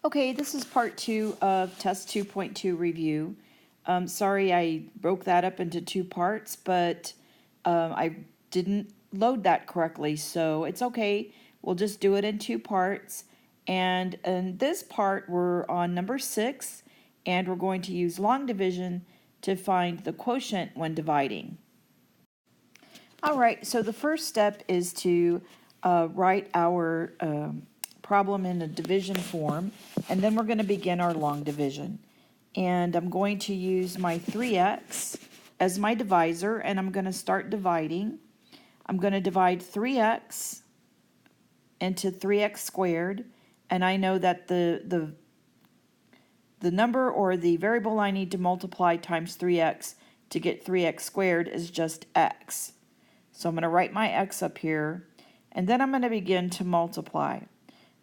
Okay, this is part 2 of test 2.2 review. Sorry I broke that up into 2 parts, but I didn't load that correctly, so it's okay. We'll just do it in 2 parts. And in this part, we're on number 6, and we're going to use long division to find the quotient when dividing. All right, so the first step is to write our problem in a division form, and then we're going to begin our long division. And I'm going to use my 3x as my divisor, and I'm going to start dividing. I'm going to divide 3x into 3x squared, and I know that the number or the variable I need to multiply times 3x to get 3x squared is just x. So I'm going to write my x up here, and then I'm going to begin to multiply.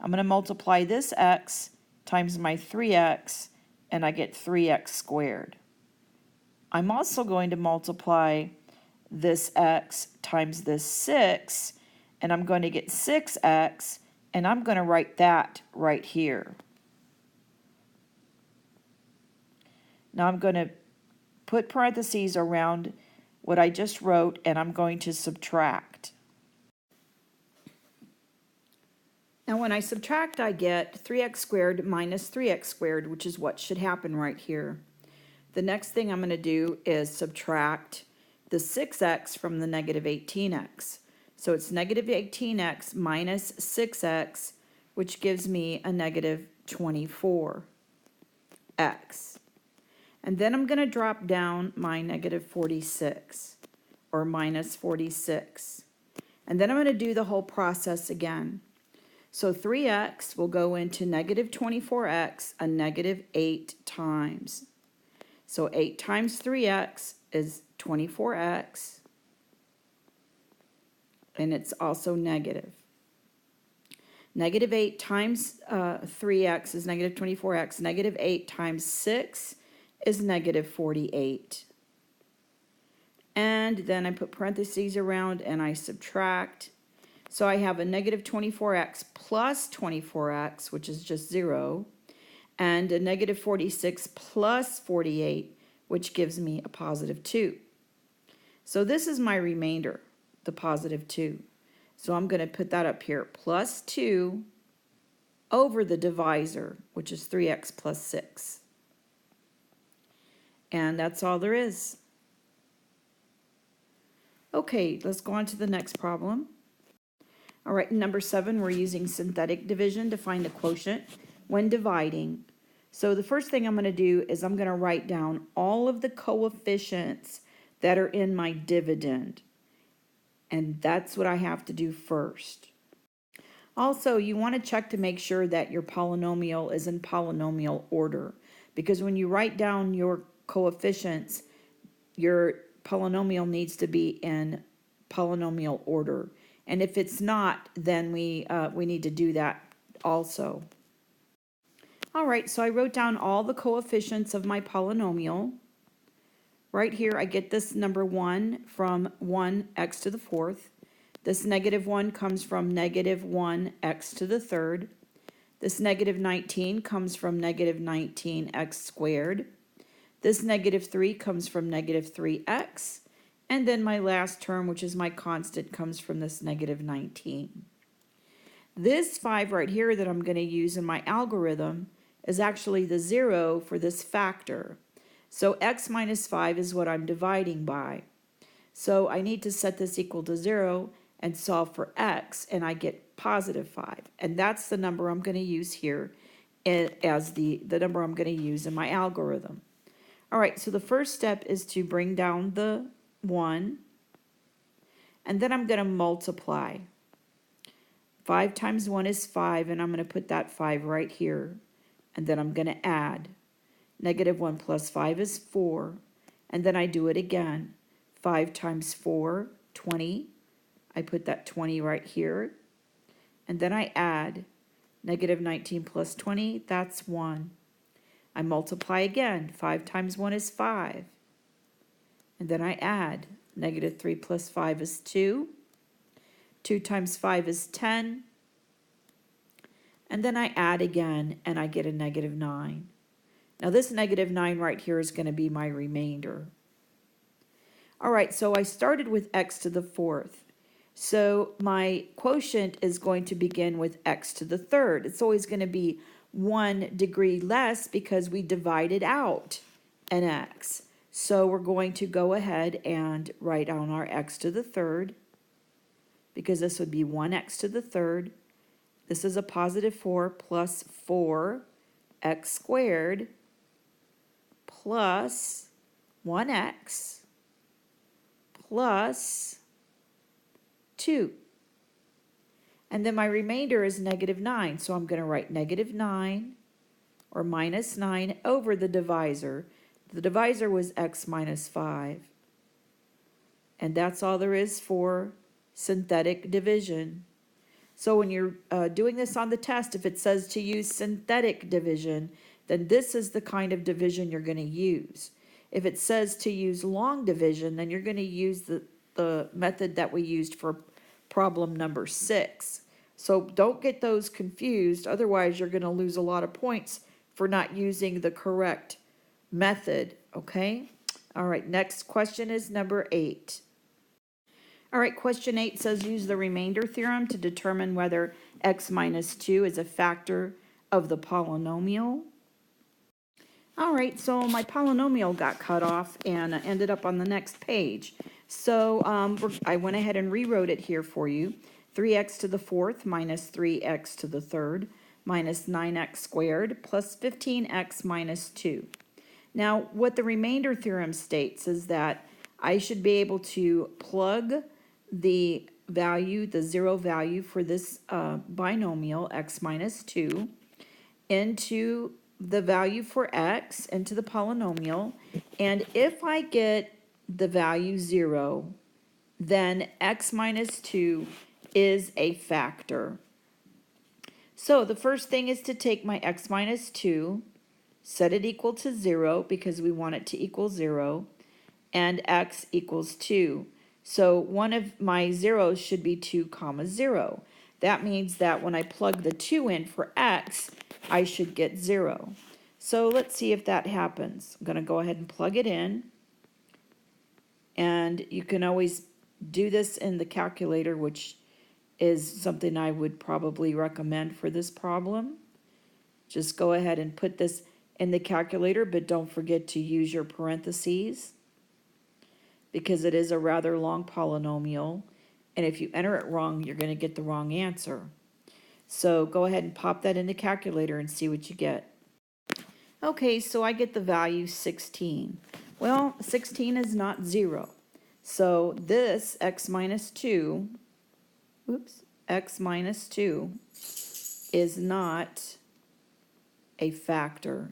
I'm going to multiply this x times my 3x, and I get 3x squared. I'm also going to multiply this x times this 6, and I'm going to get 6x, and I'm going to write that right here. Now I'm going to put parentheses around what I just wrote, and I'm going to subtract. Now when I subtract, I get 3x squared minus 3x squared, which is what should happen right here. The next thing I'm going to do is subtract the 6x from the negative 18x. So it's negative 18x minus 6x, which gives me a negative 24x. And then I'm going to drop down my negative 46, or minus 46. And then I'm going to do the whole process again. So 3x will go into negative 24x a negative 8 times. So 8 times 3x is 24x, and it's also negative. Negative 8 times 3x is negative 24x. Negative 8 times 6 is negative 48. And then I put parentheses around and I subtract. So I have a negative 24x plus 24x, which is just 0, and a negative 46 plus 48, which gives me a positive 2. So this is my remainder, the positive 2. So I'm going to put that up here, plus 2 over the divisor, which is 3x plus 6. And that's all there is. Okay, let's go on to the next problem. All right, number 7, we're using synthetic division to find the quotient when dividing. So the first thing I'm going to do is I'm going to write down all of the coefficients that are in my dividend. And that's what I have to do first. Also, you want to check to make sure that your polynomial is in polynomial order, because when you write down your coefficients, your polynomial needs to be in polynomial order. And if it's not, then we need to do that also. All right, so I wrote down all the coefficients of my polynomial. Right here, I get this number 1 from 1x to the 4th. This negative 1 comes from negative 1x to the 3rd. This negative 19 comes from negative 19x squared. This negative 3 comes from negative 3x. And then my last term, which is my constant, comes from this negative 19. This 5 right here that I'm going to use in my algorithm is actually the 0 for this factor. So x minus 5 is what I'm dividing by. So I need to set this equal to 0 and solve for x, and I get positive 5. And that's the number I'm going to use here as the number I'm going to use in my algorithm. All right, so the first step is to bring down the 1, and then I'm going to multiply. 5 times 1 is 5, and I'm going to put that 5 right here, and then I'm going to add. Negative 1 plus 5 is 4, and then I do it again. 5 times 4, 20. I put that 20 right here, and then I add. Negative 19 plus 20, that's 1. I multiply again. 5 times 1 is 5. And then I add. Negative 3 plus 5 is 2. 2 times 5 is 10. and then I add again, and I get a negative 9. Now this negative 9 right here is going to be my remainder. All right, so I started with x to the fourth. So my quotient is going to begin with x to the third. It's always going to be 1 degree less because we divided out an x. So we're going to go ahead and write down our x to the third, because this would be 1x to the third. This is a positive 4 plus 4x squared plus 1x plus 2. And then my remainder is negative 9. So I'm going to write negative 9 or minus 9 over the divisor. The divisor was x minus 5. And that's all there is for synthetic division. So when you're doing this on the test, if it says to use synthetic division, then this is the kind of division you're going to use. If it says to use long division, then you're going to use the method that we used for problem number 6. So don't get those confused, otherwise you're going to lose a lot of points for not using the correct method, okay? All right, next question is number 8. All right, question 8 says use the remainder theorem to determine whether x minus 2 is a factor of the polynomial. All right, so my polynomial got cut off and ended up on the next page. So I went ahead and rewrote it here for you. 3x to the fourth minus 3x to the third minus 9x squared plus 15x minus 2. Now, what the remainder theorem states is that I should be able to plug the value, the zero value for this binomial, x minus 2, into the value for x, into the polynomial, and if I get the value 0, then x minus 2 is a factor. So the first thing is to take my x minus 2, set it equal to 0 because we want it to equal 0, and x equals 2. So one of my zeros should be 2 comma 0. That means that when I plug the 2 in for x, I should get 0. So let's see if that happens. I'm going to go ahead and plug it in. And you can always do this in the calculator, which is something I would probably recommend for this problem. Just go ahead and put this in the calculator, but don't forget to use your parentheses because it is a rather long polynomial. And if you enter it wrong, you're going to get the wrong answer. So go ahead and pop that in the calculator and see what you get. Okay, so I get the value 16. Well, 16 is not 0. So this x minus 2, x minus 2 is not a factor.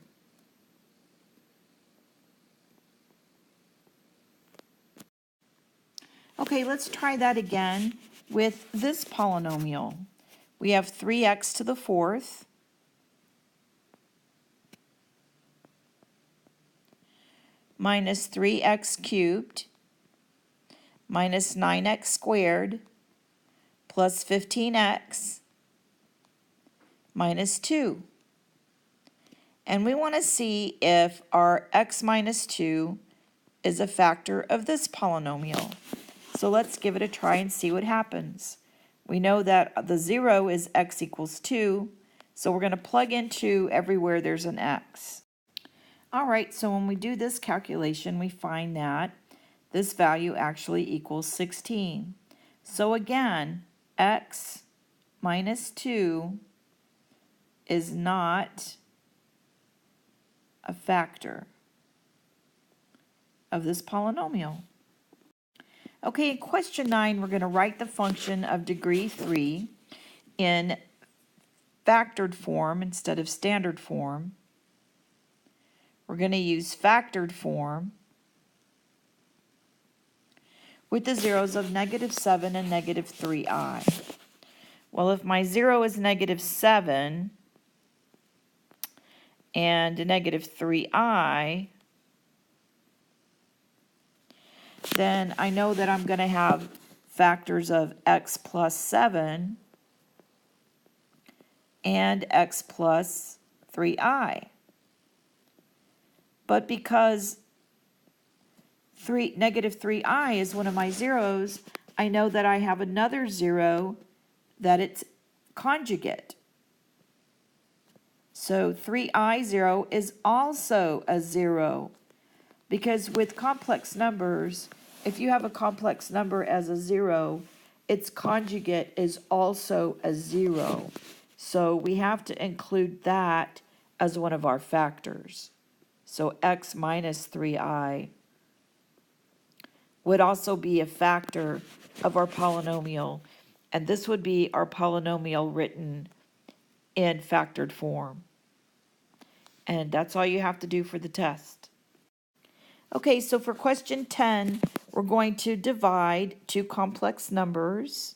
Okay, let's try that again with this polynomial. We have 3x to the fourth minus 3x cubed minus 9x squared plus 15x minus 2. And we want to see if our x minus 2 is a factor of this polynomial. So let's give it a try and see what happens. We know that the 0 is x equals 2, so we're going to plug into everywhere there's an x. All right, so when we do this calculation, we find that this value actually equals 16. So again, x minus 2 is not a factor of this polynomial. Okay, in question 9, we're going to write the function of degree 3 in factored form instead of standard form. We're going to use factored form with the zeros of -7 and -3i. Well, if my 0 is -7 and -3i, then I know that I'm going to have factors of x plus 7 and x plus 3i. But because negative 3i is one of my zeros, I know that I have another zero that it's conjugate. So 3i, 0, is also a 0. Because with complex numbers, if you have a complex number as a 0, its conjugate is also a 0. So we have to include that as one of our factors. So x minus 3i would also be a factor of our polynomial, and this would be our polynomial written in factored form. And that's all you have to do for the test. Okay, so for question 10, we're going to divide two complex numbers.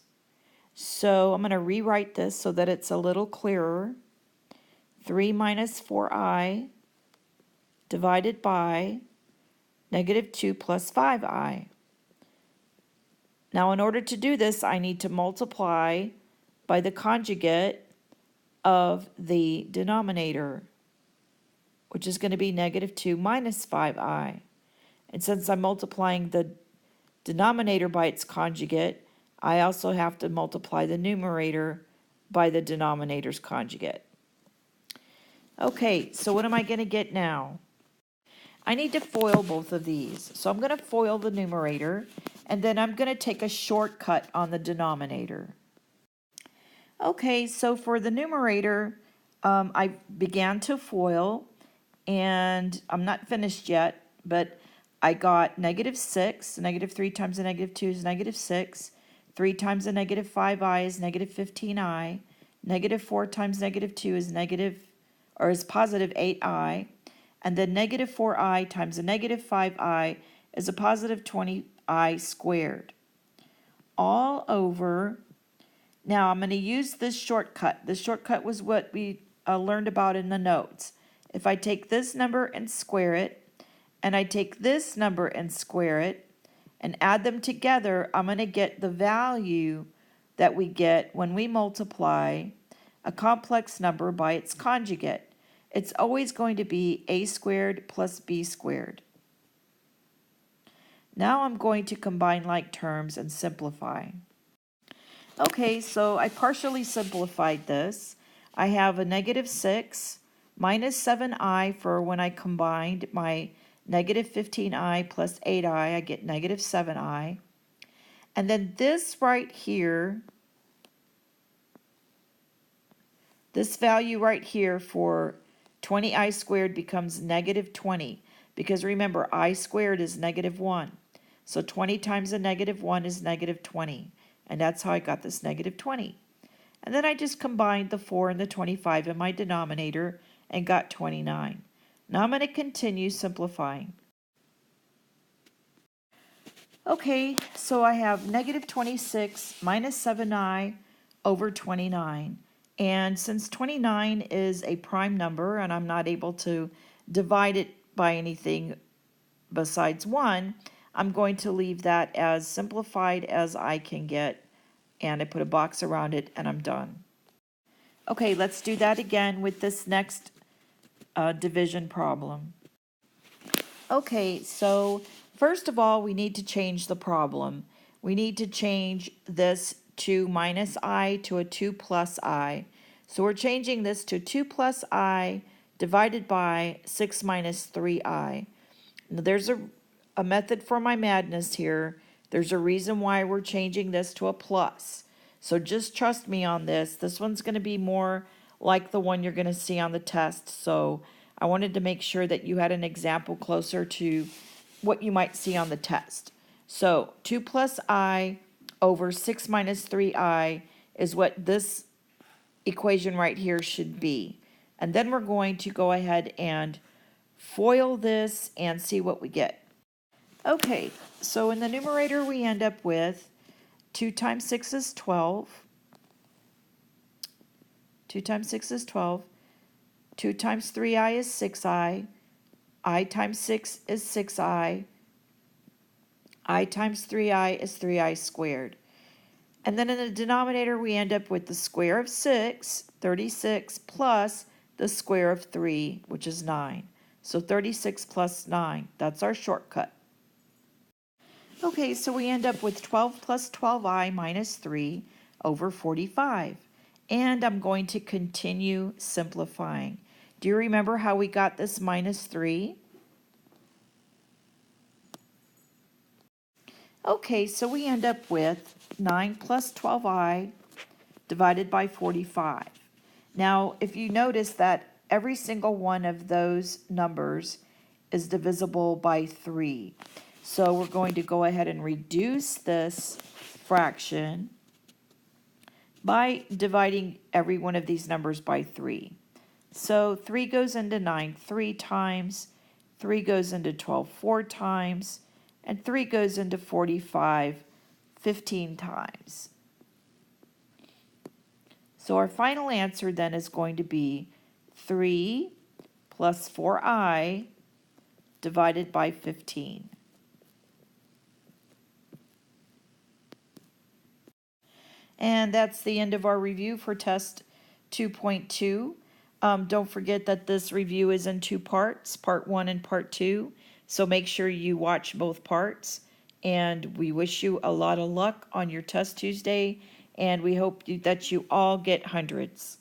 So I'm going to rewrite this so that it's a little clearer. 3 minus 4i divided by negative 2 plus 5i. Now, in order to do this, I need to multiply by the conjugate of the denominator, which is going to be negative 2 minus 5i. And since I'm multiplying the denominator by its conjugate, I also have to multiply the numerator by the denominator's conjugate. Okay, so what am I going to get now? I need to FOIL both of these. So I'm going to FOIL the numerator, and then I'm going to take a shortcut on the denominator. Okay, so for the numerator, I began to FOIL, and I'm not finished yet, but I got negative 6. Negative 3 times the negative 2 is negative 6. 3 times the negative 5i is negative 15i. Negative 4 times negative 2 is positive 8i. And then negative 4i times the negative 5i is a positive 20i squared. All over. Now I'm going to use this shortcut. This shortcut was what we learned about in the notes. If I take this number and square it, and I take this number and square it, and add them together, I'm going to get the value that we get when we multiply a complex number by its conjugate. It's always going to be a squared plus b squared. Now I'm going to combine like terms and simplify. Okay, so I partially simplified this. I have a negative 6 minus 7i for when I combined my negative 15i plus 8i, I get negative 7i. And then this right here, this value right here for 20i squared becomes negative 20, because remember, I squared is negative 1. So 20 times a negative 1 is negative 20, and that's how I got this negative 20. And then I just combined the 4 and the 25 in my denominator and got 29. Now I'm going to continue simplifying. Okay, so I have negative 26 minus 7i over 29. And since 29 is a prime number and I'm not able to divide it by anything besides 1, I'm going to leave that as simplified as I can get. And I put a box around it and I'm done. Okay, let's do that again with this next division problem. Okay, so first of all, we need to change the problem. We need to change this 2 minus I to a 2 plus I. So we're changing this to 2 plus I divided by 6 minus 3I. Now there's a method for my madness here. There's a reason why we're changing this to a plus. So just trust me on this. This one's going to be more like the one you're going to see on the test. So I wanted to make sure that you had an example closer to what you might see on the test. So 2 plus I over 6 minus 3I is what this equation right here should be. And then we're going to go ahead and FOIL this and see what we get. Okay, so in the numerator we end up with 2 times 6 is 12. 2 times 6 is 12. 2 times 3i is 6i. I times 6 is 6i. I times 3i is 3i squared. And then in the denominator, we end up with the square of 6, 36, plus the square of 3, which is 9. So 36 plus 9, that's our shortcut. Okay, so we end up with 12 plus 12i minus 3 over 45. And I'm going to continue simplifying. Do you remember how we got this minus 3? Okay, so we end up with 9 plus 12i divided by 45. Now, if you notice that every single one of those numbers is divisible by 3. So we're going to go ahead and reduce this fraction by dividing every one of these numbers by 3. So 3 goes into 9 3 times, 3 goes into 12 4 times, and 3 goes into 45 15 times. So our final answer then is going to be 3 plus 4i divided by 15. And that's the end of our review for test 2.2. Don't forget that this review is in 2 parts, part 1 and part 2. So make sure you watch both parts. And we wish you a lot of luck on your test Tuesday. And we hope that you all get hundreds.